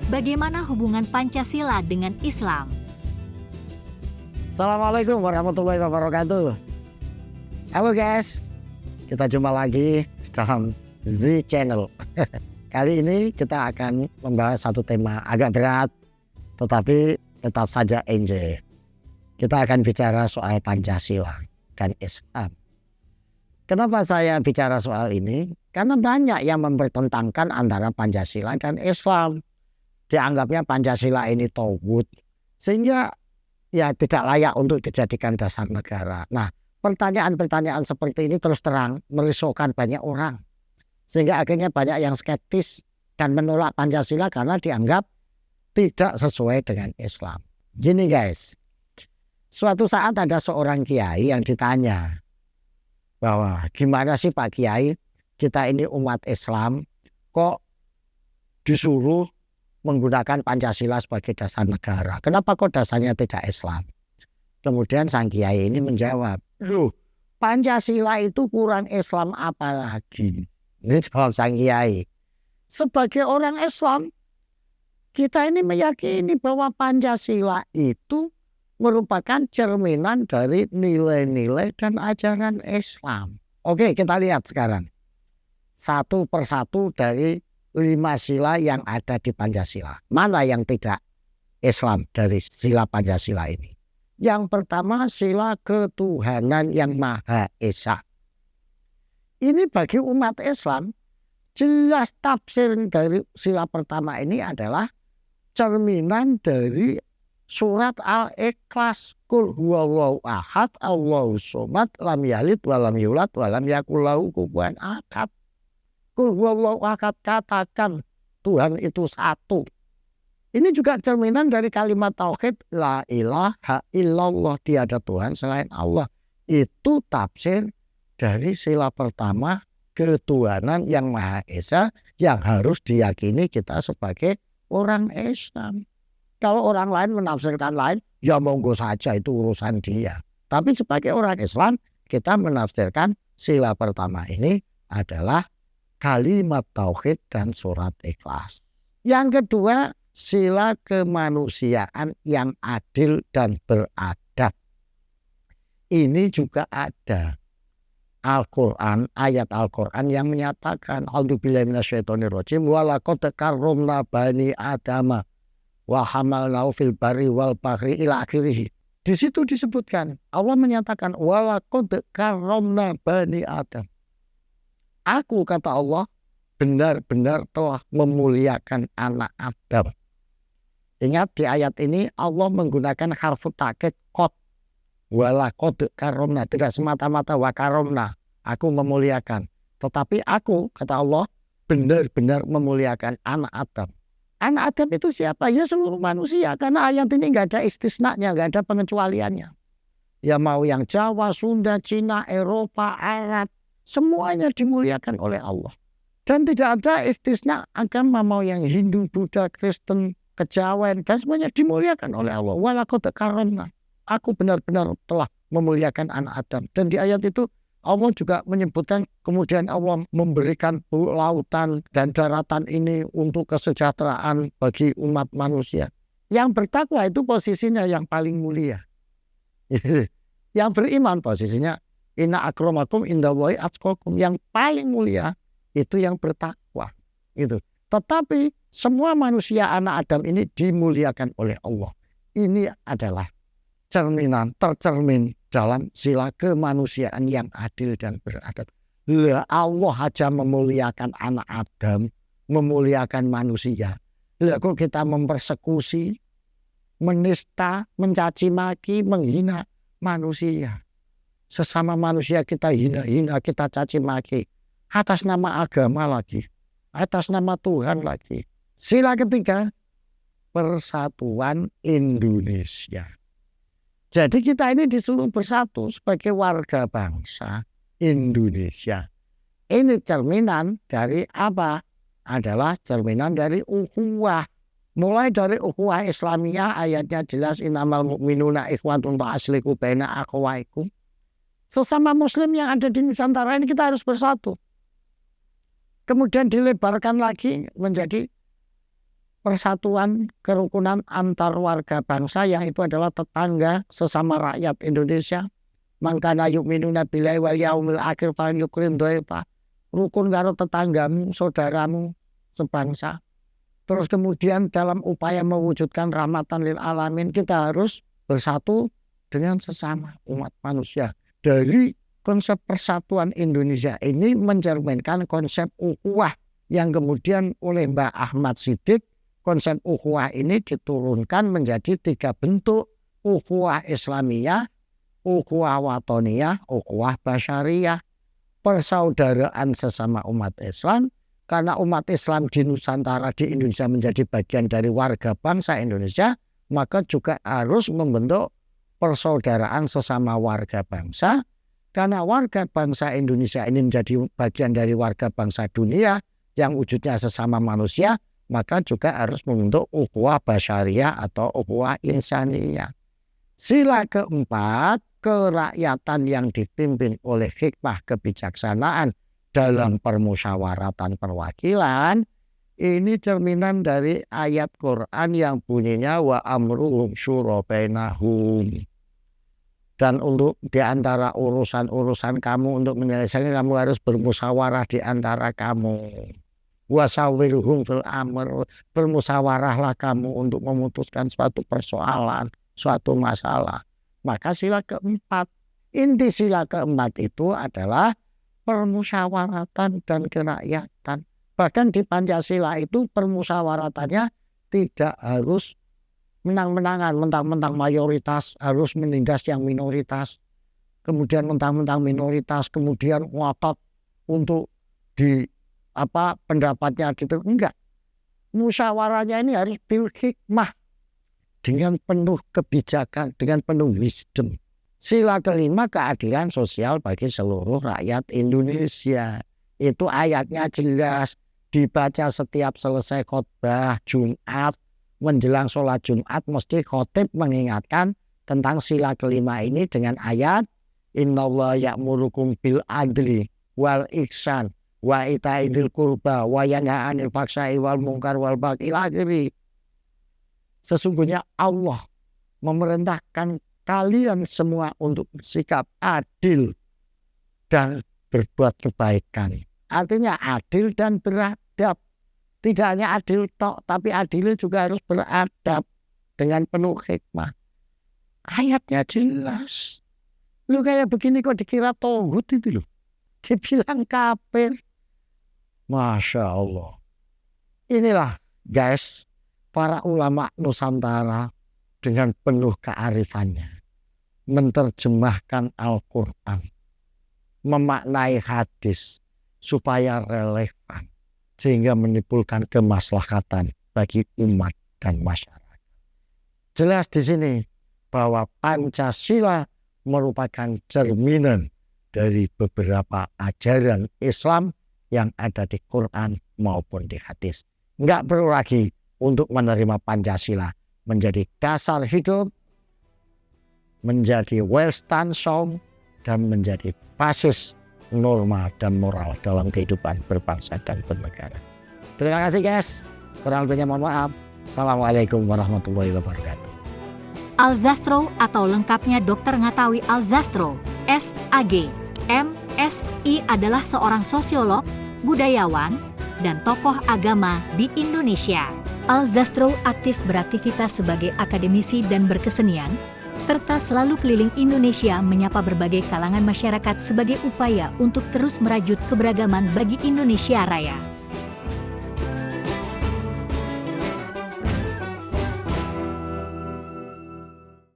Bagaimana hubungan Pancasila dengan Islam? Assalamualaikum warahmatullahi wabarakatuh. Halo guys, kita jumpa lagi dalam Z Channel. Kali ini kita akan membahas satu tema agak berat, tetapi tetap saja enjoy. Kita akan bicara soal Pancasila dan Islam. Kenapa saya bicara soal ini? Karena banyak yang mempertentangkan antara Pancasila dan Islam. Dianggapnya Pancasila ini tauhid, sehingga ya tidak layak untuk dijadikan dasar negara. Nah, pertanyaan-pertanyaan seperti ini terus terang merisaukan banyak orang, sehingga akhirnya banyak yang skeptis dan menolak Pancasila karena dianggap tidak sesuai dengan Islam. Gini guys, suatu saat ada seorang kiai yang ditanya bahwa gimana sih Pak Kiai, kita ini umat Islam kok disuruh menggunakan Pancasila sebagai dasar negara. Kenapa kok dasarnya tidak Islam? Kemudian sang kiai ini menjawab, loh, Pancasila itu kurang Islam apa lagi? Ini jawab sang kiai. Sebagai orang Islam, kita ini meyakini bahwa Pancasila itu merupakan cerminan dari nilai-nilai dan ajaran Islam. Oke, kita lihat sekarang satu persatu dari 5 sila yang ada di Pancasila. Mana yang tidak Islam dari sila Pancasila ini? Yang pertama, sila ketuhanan yang Maha Esa. Ini bagi umat Islam, jelas tafsir dari sila pertama ini adalah cerminan dari surat Al-Ikhlas. Qul huwallahu ahad, Allahus somad, lam yalid walam yulad walam yakul lahu kufuwan ahad. Qul huwallahu ahad, katakan Tuhan itu satu. Ini juga cerminan dari kalimat tauhid, la ilaha illallah, tiada Tuhan selain Allah. Itu tafsir dari sila pertama, ketuhanan yang Maha Esa, yang harus diyakini kita sebagai orang Islam. Kalau orang lain menafsirkan lain, ya monggo saja, itu urusan dia. Tapi sebagai orang Islam, kita menafsirkan sila pertama ini adalah kalimat tauhid dan surat Ikhlas. Yang kedua, sila kemanusiaan yang adil dan beradab. Ini juga ada Al-Quran, ayat Al-Quran yang menyatakan a'udzubillahi minasyaitonirrajim wa laqad karramna bani adama wa hamalnahu fil barri wal bahri ila akhirih. Di situ disebutkan, Allah menyatakan wa laqad karramna bani adam. Aku, kata Allah, benar-benar telah memuliakan anak Adam. Ingat, di ayat ini Allah menggunakan harfu takkid qad. Wa laqad karramna, tidak semata-mata wa karramna, aku memuliakan. Tetapi aku, kata Allah, benar-benar memuliakan anak Adam. Anak Adam itu siapa? Ya seluruh manusia. Karena ayat ini nggak ada istisnanya, nggak ada pengecualiannya. Ya mau yang Jawa, Sunda, Cina, Eropa, Arab, semuanya dimuliakan oleh Allah. Dan tidak ada istisna agama, mau yang Hindu, Buddha, Kristen, Kejawen, dan semuanya dimuliakan oleh Allah. Wa laqad karramna, aku benar-benar telah memuliakan anak Adam. Dan di ayat itu Allah juga menyebutkan kemudian Allah memberikan lautan dan daratan ini untuk kesejahteraan bagi umat manusia. Yang bertakwa itu posisinya yang paling mulia. Yang beriman posisinya inna akramakum indallahi atqakum, yang paling mulia itu yang bertakwa. Gitu. Tetapi semua manusia anak Adam ini dimuliakan oleh Allah. Ini adalah tercermin dalam sila kemanusiaan yang adil dan beradab. Allah aja memuliakan anak Adam, memuliakan manusia. Kok kita mempersekusi, menista, mencaci maki, menghina manusia? Sesama manusia kita hina-hina, kita caci maki, atas nama agama lagi, atas nama Tuhan lagi. Sila ketiga, persatuan Indonesia. Jadi kita ini disuruh bersatu sebagai warga bangsa Indonesia. Ini cerminan dari apa? Adalah cerminan dari ukhuwah. Mulai dari ukhuwah Islamiyah, ayatnya jelas, innamal mu'minuna ikhwatun fa'aslihu baina akhawaikum. Sesama muslim yang ada di Nusantara ini kita harus bersatu. Kemudian dilebarkan lagi menjadi persatuan kerukunan antar warga bangsa yang itu adalah tetangga sesama rakyat Indonesia. Mangkana yu'minuna billahi wal yaumil akhir falyukrim dhaifa. Rukun karo tetanggamu, saudaramu sebangsa. Terus kemudian dalam upaya mewujudkan rahmatan lil alamin, kita harus bersatu dengan sesama umat manusia. Dari konsep persatuan Indonesia ini mencerminkan konsep ukhuwah yang kemudian oleh Mbah Ahmad Siddiq, konsep ukhuwah ini diturunkan menjadi 3 bentuk: ukhuwah Islamiyah, ukhuwah Watoniyah, ukhuwah Basyariyah. Persaudaraan sesama umat Islam, karena umat Islam di Nusantara, di Indonesia menjadi bagian dari warga bangsa Indonesia, maka juga harus membentuk persaudaraan sesama warga bangsa. Karena warga bangsa Indonesia ini menjadi bagian dari warga bangsa dunia yang wujudnya sesama manusia, maka juga harus membentuk ukhuwah basyariyah atau ukhuwah insaniyah. Sila keempat, kerakyatan yang dipimpin oleh hikmah kebijaksanaan dalam permusyawaratan perwakilan, ini cerminan dari ayat Quran yang bunyinya wa amruhum syura bainahum. Dan untuk diantara urusan-urusan kamu untuk menyelesaikan, kamu harus bermusyawarah di antara kamu. Wasawirhum fil amr, bermusyawarahlah kamu untuk memutuskan suatu persoalan, suatu masalah. Maka sila keempat, inti sila keempat itu adalah permusyawaratan dan kerakyatan. Bahkan di Pancasila itu permusyawaratannya tidak harus menang-menangan, mentang-mentang mayoritas harus menindas yang minoritas. Kemudian mentang-mentang minoritas kemudian ngotot untuk pendapatnya gitu. Enggak. Musyawarahnya ini harus bil hikmah, dengan penuh kebijakan, dengan penuh wisdom. Sila kelima, keadilan sosial bagi seluruh rakyat Indonesia. Itu ayatnya jelas, dibaca setiap selesai khotbah Jumat, menjelang sholat Jumat mesti khotib mengingatkan tentang sila kelima ini dengan ayat innallaha ya'murukum bil adli wal ihsan wa itaidil qurba wa yanha 'anil fahsya'i wal munkar wal baghi ila akhirih. Sesungguhnya Allah memerintahkan kalian semua untuk bersikap adil dan berbuat kebaikan. Artinya adil dan beradab. Tidak hanya adil tok, tapi adil juga harus beradab dengan penuh hikmah. Ayatnya jelas. Lu kayak begini kok dikira togut itu loh. Dibilang kafir. Masya Allah. Inilah guys, para ulama Nusantara dengan penuh kearifannya menerjemahkan Al-Quran, memaknai hadis supaya relevan sehingga menimbulkan kemaslahatan bagi umat dan masyarakat. Jelas di sini bahwa Pancasila merupakan cerminan dari beberapa ajaran Islam yang ada di Quran maupun di hadis. Enggak perlu lagi untuk menerima Pancasila menjadi dasar hidup, menjadi Weltanschauung, dan menjadi basis norma dan moral dalam kehidupan berbangsa dan bernegara. Terima kasih guys. Kurang lebihnya mohon maaf. Assalamualaikum warahmatullahi wabarakatuh. Al-Zastrow atau lengkapnya Dr. Ngatawi Al-Zastrow, S.Ag, M.Si adalah seorang sosiolog, budayawan, dan tokoh agama di Indonesia. Al-Zastrow aktif beraktivitas sebagai akademisi dan berkesenian, serta selalu keliling Indonesia menyapa berbagai kalangan masyarakat sebagai upaya untuk terus merajut keberagaman bagi Indonesia Raya.